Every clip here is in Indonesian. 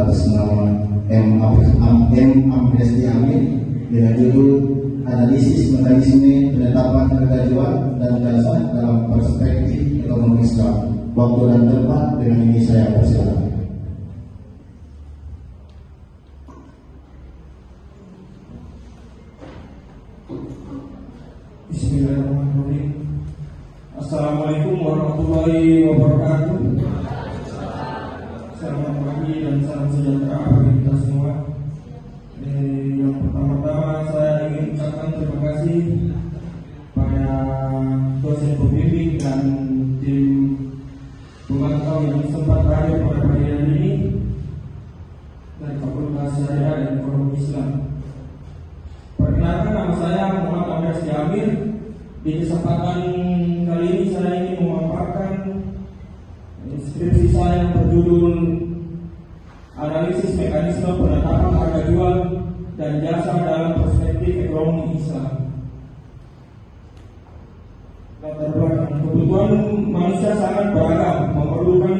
atas nama M. Amresti Amin dengan judul Analisis Mekanisme Penetapan Harga Jual dan Jasa dalam Perspektif Ekonomi Islam. Waktu dan tempat dengan ini saya persilakan. Bismillahirrahmanirrahim. Assalamualaikum warahmatullahi wabarakatuh. Selamat pagi dan salam sejahtera bagi kita semua. Yang pertama-tama saya ingin ucapkan terima kasih pada dosen pembimbing dan tim pemantau yang sempat hadir pada pagi hari ini dari Fakultas Syariah dan Ekonomi Islam. Perkenalkan, nama saya Muhammad Amresti Amin. Di kesempatan kali ini saya ingin memaparkan skripsi saya yang berjudul Analisis Mekanisme Penetapan Harga Jual dan Jasa dalam Perspektif Ekonomi Islam. Latar belakang, kebutuhan manusia sangat beragam, memerlukan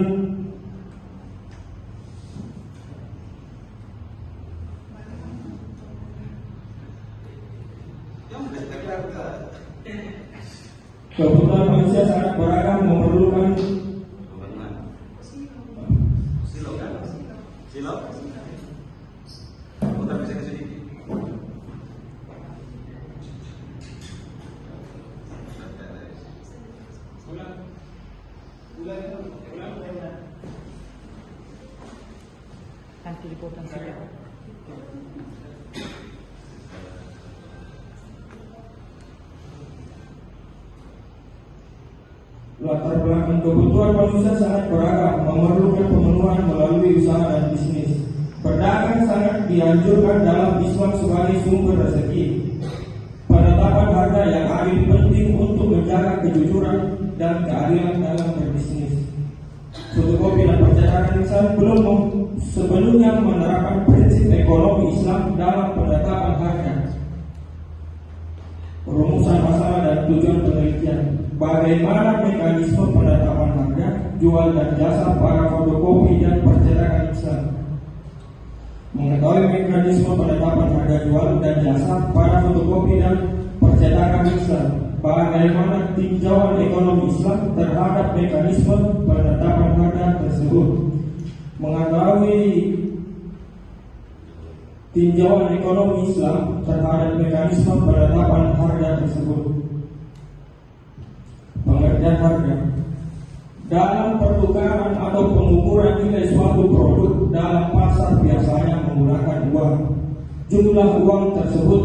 nanti dipotong saja. Latar belakang, kebutuhan manusia sangat beragam, memerlukan pemenuhan melalui usaha dan bisnis. Berdagang sangat dianjurkan dalam Islam sebagai sumber rezeki. Penetapan harga yang adil penting untuk menjaga kejujuran dan keadilan dalam berbisnis. Fotokopi dan percetakan Islam sebelumnya menerapkan prinsip ekonomi Islam dalam penetapan harga. Rumusan masalah dan tujuan penelitian. Bagaimana mekanisme penetapan harga jual dan jasa para fotokopi dan percetakan Islam? Mengetahui mekanisme penetapan harga jual dan jasa para fotokopi dan percetakan Islam. Bagaimana tinjauan ekonomi Islam terhadap mekanisme penetapan harga tersebut? Mengetahui tinjauan ekonomi Islam terhadap mekanisme penetapan harga tersebut. Pengertian harga dalam pertukaran atau pengukuran nilai suatu produk dalam pasar biasanya menggunakan uang. Jumlah uang tersebut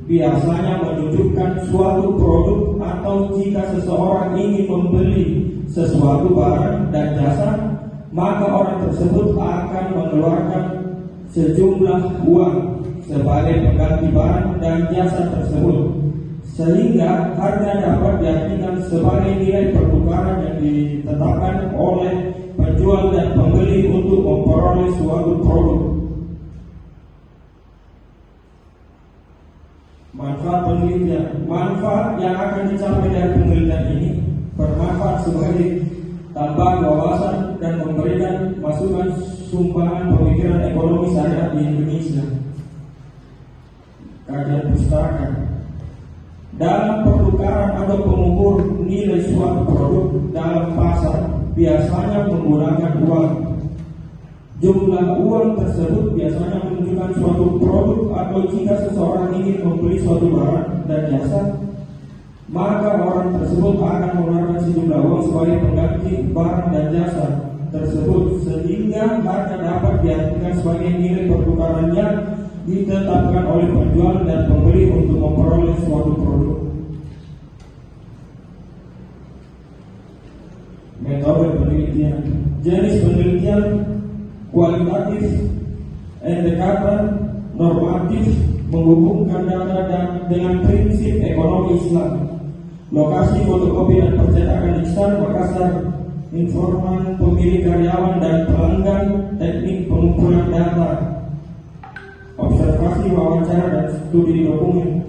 biasanya menunjukkan suatu produk atau jika seseorang ingin membeli sesuatu barang dan jasa, maka orang tersebut akan mengeluarkan sejumlah uang sebagai pengganti barang dan jasa tersebut, sehingga harga dapat diartikan sebagai nilai pertukaran yang ditetapkan oleh penjual dan pembeli untuk memperoleh suatu produk. Manfaat penelitian. Manfaat yang akan dicapai dari penelitian ini bermanfaat sebagai tambahan wawasan dan memberikan masukan sumbangan pemikiran ekonomi syariah di Indonesia. Kajian pustaka. Dalam pertukaran atau pengukur nilai suatu produk dalam pasar biasanya menggunakan uang. Jumlah uang tersebut biasanya menunjukkan suatu produk atau jika seseorang ingin membeli suatu barang dan jasa, maka orang tersebut akan mengeluarkan sejumlah uang sebagai pengganti barang dan jasa tersebut, sehingga harga dapat diartikan sebagai nilai pertukarannya ditetapkan oleh penjual dan pembeli untuk memperoleh suatu produk. Metode penelitian. Jenis penelitian kualitatif, indikator, normatif, menghubungkan data dan dengan prinsip ekonomi Islam. Lokasi fotokopi dan percetakan Islam, Makassar. Informan pemilik karyawan dan pelanggan, teknik pengumpulan data, observasi, wawancara, dan studi dokumen.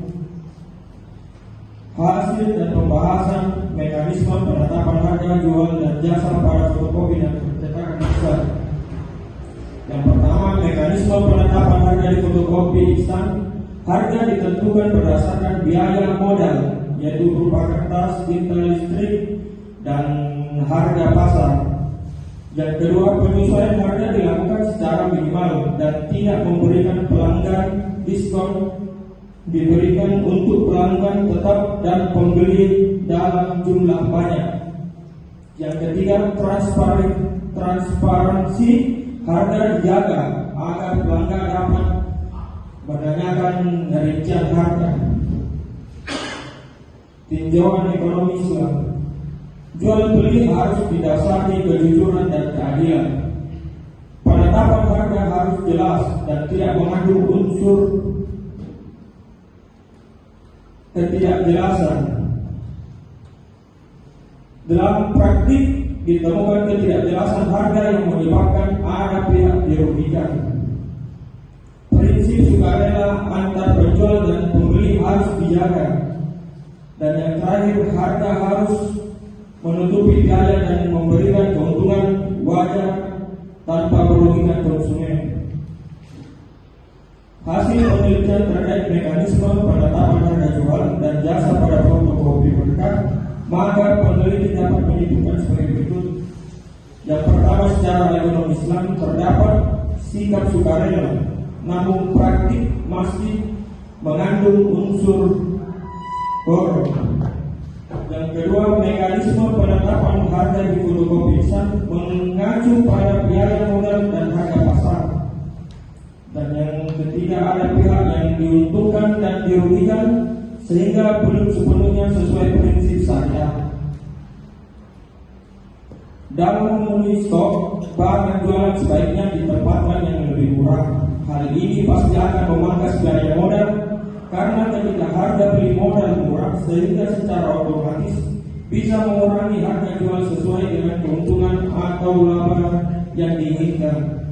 Hasil dan pembahasan mekanisme penetapan harga jual dan jasa pada fotokopi dan percetakan Islam. Yang pertama, mekanisme penetapan harga di fotokopi instan, harga ditentukan berdasarkan biaya modal, yaitu berupa kertas, tinta, listrik, dan harga pasar. Yang kedua, penyesuaian harga dilakukan secara minimal dan tidak memberikan pelanggan diskon, diberikan untuk pelanggan tetap dan pembeli dalam jumlah banyak. Yang ketiga, transparansi harga dijaga agar pelanggan dapat menanyakan rincian harga. Tinjauan ekonomi Islam. Jual beli harus didasari kejujuran dan keadilan. Penetapan harga harus jelas dan tidak mengandung unsur ketidakjelasan. Dalam praktik ditemukan ketidakjelasan harga yang menyebabkan ada pihak dirugikan. Prinsip sukarela antar penjual dan pembeli harus dijaga. Dan yang terakhir, harga harus menutupi biaya dan memberikan keuntungan wajar tanpa merugikan konsumen. Hasil penelitian terkait mekanisme penetapan harga jual dan jasa pada fotokopi berkat, maka peneliti dapat menyebutkan sebagai berikut. Yang pertama, secara ekonomi Islam terdapat sikap sukarela, namun praktik masih mengandung unsur boros. Yang kedua, mekanisme penetapan harga di fotokopi instan mengacu pada biaya modal dan harga pasar. Dan yang ketiga, ada pihak yang diuntungkan dan dirugikan sehingga belum sepenuhnya sesuai prinsip syariah. Dalam memenuhi stok, barang jualan sebaiknya ditempatkan yang lebih murah. Hal ini pasti akan memangkas biaya modal, karena ketika harga beli modal murah, sehingga secara otomatis bisa mengurangi harga jual sesuai dengan keuntungan atau laba yang diinginkan.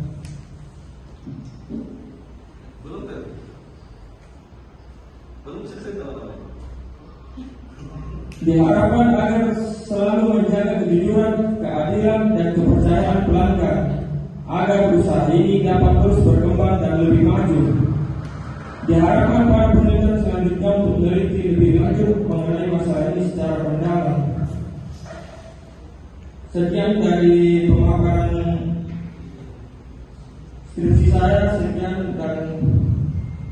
Diharapkan agar selalu menjaga kejujuran, keadilan, dan kepercayaan pelanggan, agar usaha ini dapat terus berkembang dan lebih maju. Diharapkan para penelitian selanjutnya untuk meneliti lebih lanjut mengenai masalah ini secara mendalam. Sekian dari pemaparan skripsi saya. Sekian dan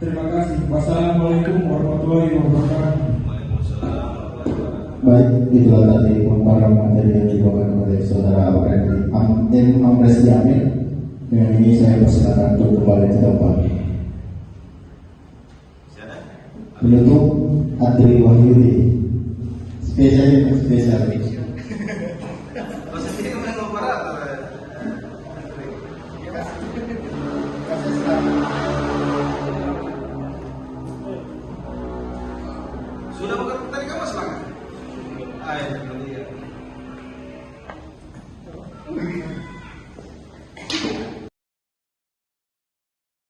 terima kasih. Wassalamualaikum warahmatullahi wabarakatuh. Baik, itulah tadi pemaparan materi yang dibawakan oleh saudara M. Amresti Amir. Dengan ini saya persilakan untuk kembali ke tempat. Penutup Adri Wahyudi. Spesial. Sudah bukan tadi kamu semangat. Ayo.